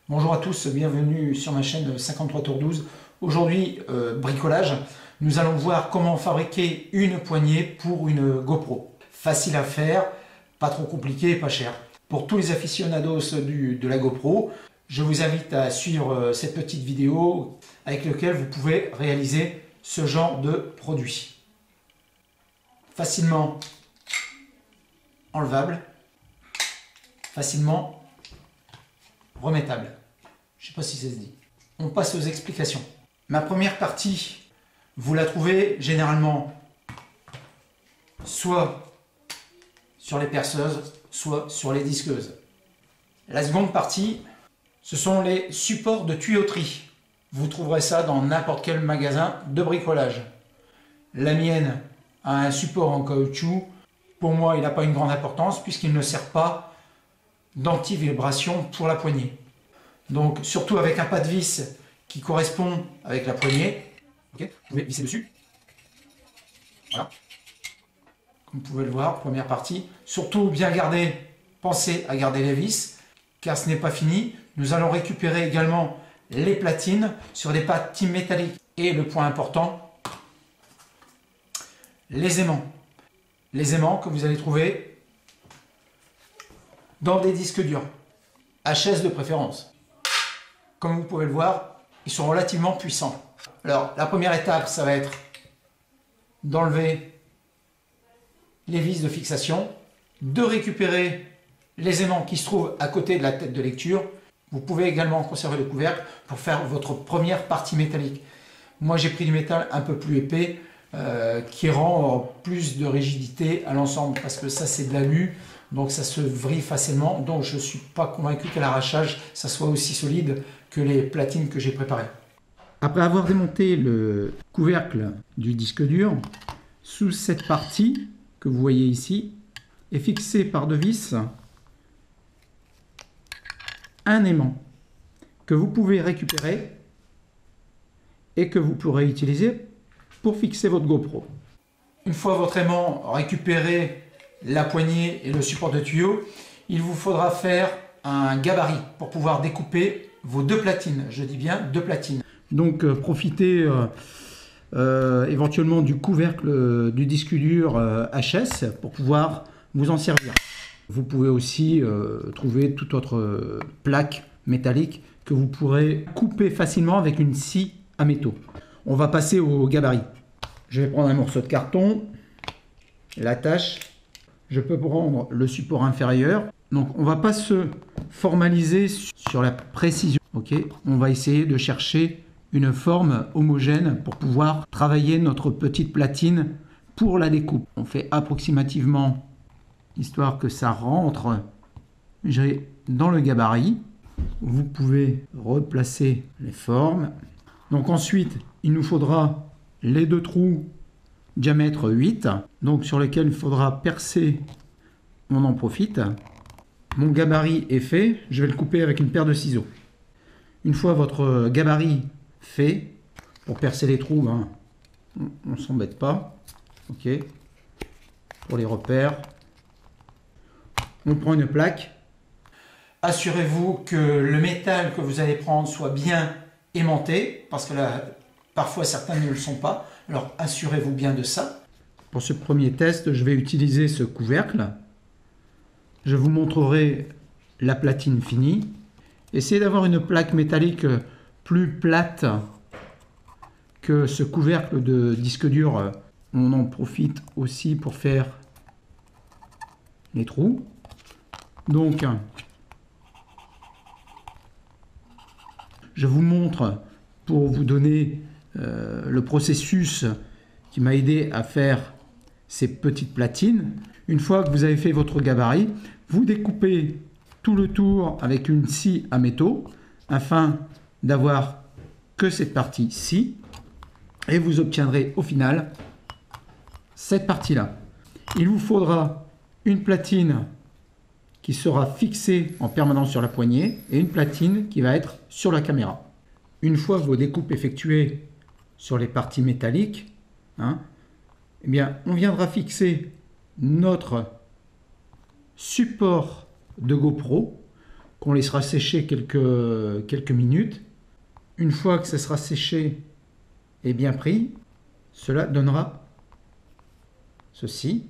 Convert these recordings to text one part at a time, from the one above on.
Bonjour à tous, bienvenue sur ma chaîne 53 Tour 12. Aujourd'hui, bricolage, nous allons voir comment fabriquer une poignée pour une GoPro. Facile à faire, pas trop compliqué et pas cher. Pour tous les aficionados de la GoPro, je vous invite à suivre cette petite vidéo avec laquelle vous pouvez réaliser ce genre de produit. Facilement enlevable, facilement remettable. Je ne sais pas si ça se dit. On passe aux explications. Ma première partie, vous la trouvez généralement soit sur les perceuses, soit sur les disqueuses. La seconde partie, ce sont les supports de tuyauterie. Vous trouverez ça dans n'importe quel magasin de bricolage. La mienne a un support en caoutchouc. Pour moi, il n'a pas une grande importance puisqu'il ne sert pas d'anti-vibration pour la poignée. Donc, surtout avec un pas de vis qui correspond avec la poignée. Okay. Vous pouvez visser dessus. Voilà. Comme vous pouvez le voir, première partie. Surtout bien garder, pensez à garder les vis, car ce n'est pas fini. Nous allons récupérer également les platines sur des patines métalliques. Et le point important, les aimants. Les aimants que vous allez trouver dans des disques durs, HS de préférence. Comme vous pouvez le voir, ils sont relativement puissants. Alors, la première étape, ça va être d'enlever les vis de fixation, de récupérer les aimants qui se trouvent à côté de la tête de lecture. Vous pouvez également conserver le couvercle pour faire votre première partie métallique. Moi, j'ai pris du métal un peu plus épais qui rend plus de rigidité à l'ensemble parce que ça, c'est de l'alu. Donc ça se vrille facilement, donc je ne suis pas convaincu qu'à l'arrachage, ça soit aussi solide que les platines que j'ai préparées. Après avoir démonté le couvercle du disque dur, sous cette partie que vous voyez ici, est fixé par deux vis un aimant que vous pouvez récupérer et que vous pourrez utiliser pour fixer votre GoPro. Une fois votre aimant récupéré, la poignée et le support de tuyau, il vous faudra faire un gabarit pour pouvoir découper vos deux platines. Je dis bien deux platines. Donc profitez éventuellement du couvercle du disque dur HS pour pouvoir vous en servir. Vous pouvez aussi trouver toute autre plaque métallique que vous pourrez couper facilement avec une scie à métaux. On va passer au gabarit. Je vais prendre un morceau de carton, l'attache. Je peux prendre le support inférieur. Donc on ne va pas se formaliser sur la précision. Okay, on va essayer de chercher une forme homogène pour pouvoir travailler notre petite platine pour la découpe. On fait approximativement, histoire que ça rentre dans le gabarit. Vous pouvez replacer les formes. Donc ensuite, il nous faudra les deux trous diamètre 8, donc sur lequel il faudra percer. On en profite. Mon gabarit est fait, je vais le couper avec une paire de ciseaux. Une fois votre gabarit fait, pour percer les trous, on ne s'embête pas. Ok. Pour les repères, on prend une plaque. Assurez-vous que le métal que vous allez prendre soit bien aimanté, parce que là, parfois certains ne le sont pas. Alors assurez-vous bien de ça. Pour ce premier test, je vais utiliser ce couvercle. Je vous montrerai la platine finie. Essayez d'avoir une plaque métallique plus plate que ce couvercle de disque dur. On en profite aussi pour faire les trous. Donc, je vous montre pour vous donner le processus qui m'a aidé à faire ces petites platines. Une fois que vous avez fait votre gabarit, vous découpez tout le tour avec une scie à métaux afin d'avoir que cette partie-ci et vous obtiendrez au final cette partie-là. Il vous faudra une platine qui sera fixée en permanence sur la poignée et une platine qui va être sur la caméra. Une fois vos découpes effectuées sur les parties métalliques, eh bien, on viendra fixer notre support de GoPro qu'on laissera sécher quelques minutes. Une fois que ça sera séché et bien pris, cela donnera ceci.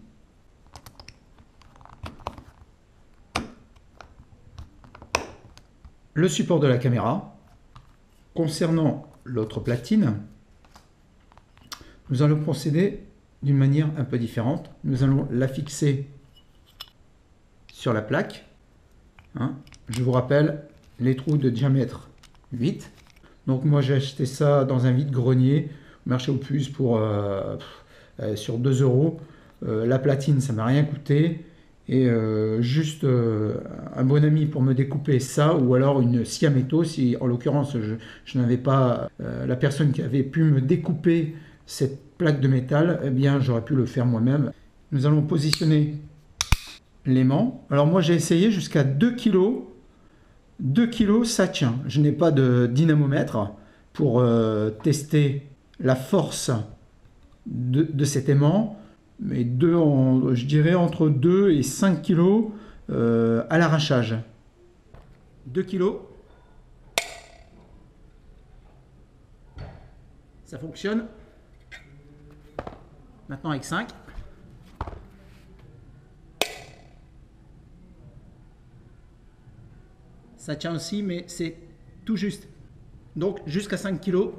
Le support de la caméra. Concernant l'autre platine, nous allons procéder d'une manière un peu différente. Nous allons la fixer sur la plaque. Je vous rappelle les trous de diamètre 8. Donc moi j'ai acheté ça dans un vide-grenier au marché aux puces pour sur 2 euros. La platine ça m'a rien coûté. Et juste un bon ami pour me découper ça, ou alors une scie à métaux, si en l'occurrence je n'avais pas la personne qui avait pu me découper cette plaque de métal, eh bien j'aurais pu le faire moi-même. Nous allons positionner l'aimant. Alors moi j'ai essayé jusqu'à 2 kg. 2 kg ça tient. Je n'ai pas de dynamomètre pour tester la force de cet aimant. Mais je dirais entre 2 et 5 kg à l'arrachage. 2 kg. Ça fonctionne. Maintenant avec 5. Ça tient aussi, mais c'est tout juste. Donc jusqu'à 5 kg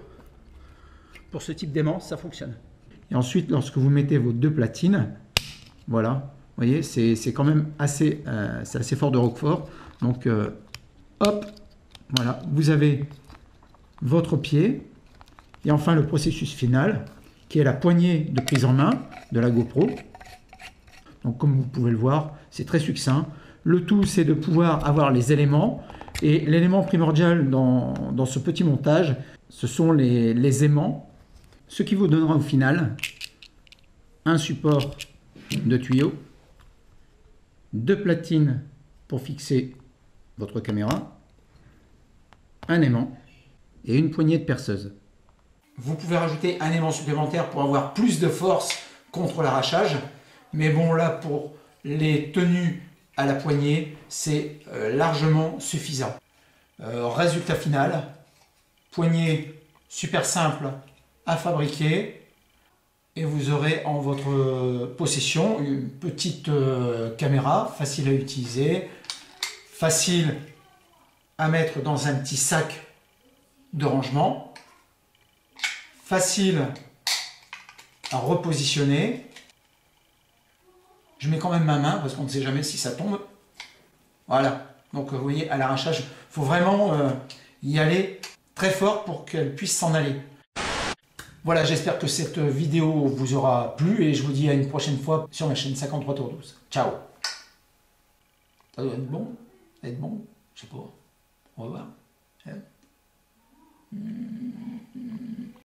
pour ce type d'aimant, ça fonctionne. Et ensuite, lorsque vous mettez vos deux platines, voilà, vous voyez, c'est quand même assez, c'est assez fort de Roquefort. Donc, hop, voilà, vous avez votre pied. Et enfin, le processus final, qui est la poignée de prise en main de la GoPro. Donc, comme vous pouvez le voir, c'est très succinct. Le tout, c'est de pouvoir avoir les éléments. Et l'élément primordial dans ce petit montage, ce sont les aimants. Ce qui vous donnera au final un support de tuyau, deux platines pour fixer votre caméra, un aimant et une poignée de perceuse. Vous pouvez rajouter un aimant supplémentaire pour avoir plus de force contre l'arrachage. Mais bon, là, pour les tenues à la poignée, c'est largement suffisant. Résultat final, poignée super simple à fabriquer et vous aurez en votre possession une petite caméra facile à utiliser, facile à mettre dans un petit sac de rangement, facile à repositionner. Je mets quand même ma main parce qu'on ne sait jamais si ça tombe. Voilà, donc vous voyez, à l'arrachage, il faut vraiment y aller très fort pour qu'elle puisse s'en aller. Voilà, j'espère que cette vidéo vous aura plu et je vous dis à une prochaine fois sur ma chaîne 53 tours 12. Ciao. Ça doit être bon. Ça doit être bon. Je sais pas. On va voir.